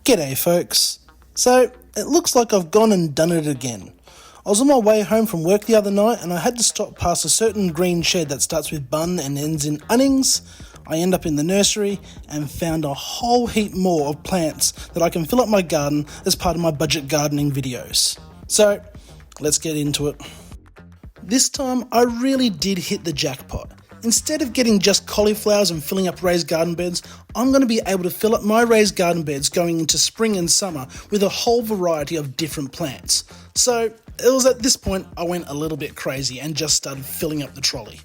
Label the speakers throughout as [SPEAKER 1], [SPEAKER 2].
[SPEAKER 1] G'day folks. So, it looks like I've gone and done it again. I was on my way home from work the other night and I had to stop past a certain green shed that starts with bun and ends in unnings. I end up in the nursery and found a whole heap more of plants that I can fill up my garden as part of my budget gardening videos. So, let's get into it. This time I really did hit the jackpot. Instead of getting just cauliflowers and filling up raised garden beds, I'm going to be able to fill up my raised garden beds going into spring and summer with a whole variety of different plants. So it was at this point I went a little bit crazy and just started filling up the trolley.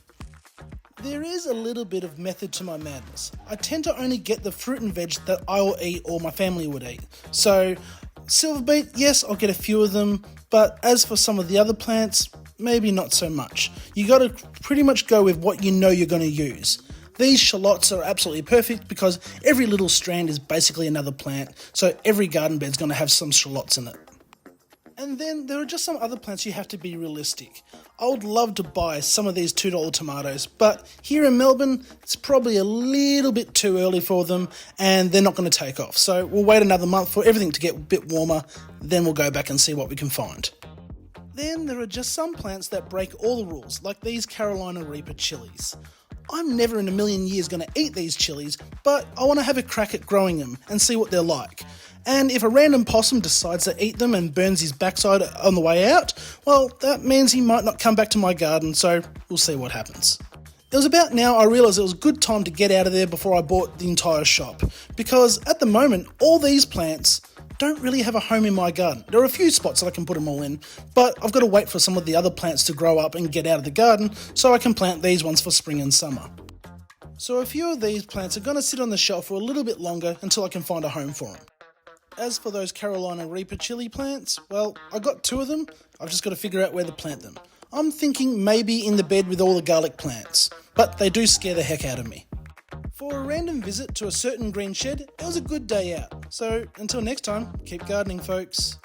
[SPEAKER 1] There is a little bit of method to my madness. I tend to only get the fruit and veg that I will eat or my family would eat. So silver beet, yes, I'll get a few of them, but as for some of the other plants, maybe not so much. You got to pretty much go with what you know you're going to use. These shallots are absolutely perfect because every little strand is basically another plant, so every garden bed's going to have some shallots in it. And then there are just some other plants you have to be realistic. I would love to buy some of these $2 tomatoes, but here in Melbourne, it's probably a little bit too early for them and they're not going to take off. So we'll wait another month for everything to get a bit warmer, then we'll go back and see what we can find. Then there are just some plants that break all the rules, like these Carolina Reaper chilies. I'm never in a million years going to eat these chilies, but I want to have a crack at growing them and see what they're like. And if a random possum decides to eat them and burns his backside on the way out, well, that means he might not come back to my garden, so we'll see what happens. It was about now I realised it was a good time to get out of there before I bought the entire shop, because at the moment, all these plants don't really have a home in my garden. There are a few spots that I can put them all in, but I've got to wait for some of the other plants to grow up and get out of the garden so I can plant these ones for spring and summer. So a few of these plants are going to sit on the shelf for a little bit longer until I can find a home for them. As for those Carolina Reaper chili plants, well, I got two of them, I've just got to figure out where to plant them. I'm thinking maybe in the bed with all the garlic plants, but they do scare the heck out of me. For a random visit to a certain green shed, it was a good day out. So until next time, keep gardening folks.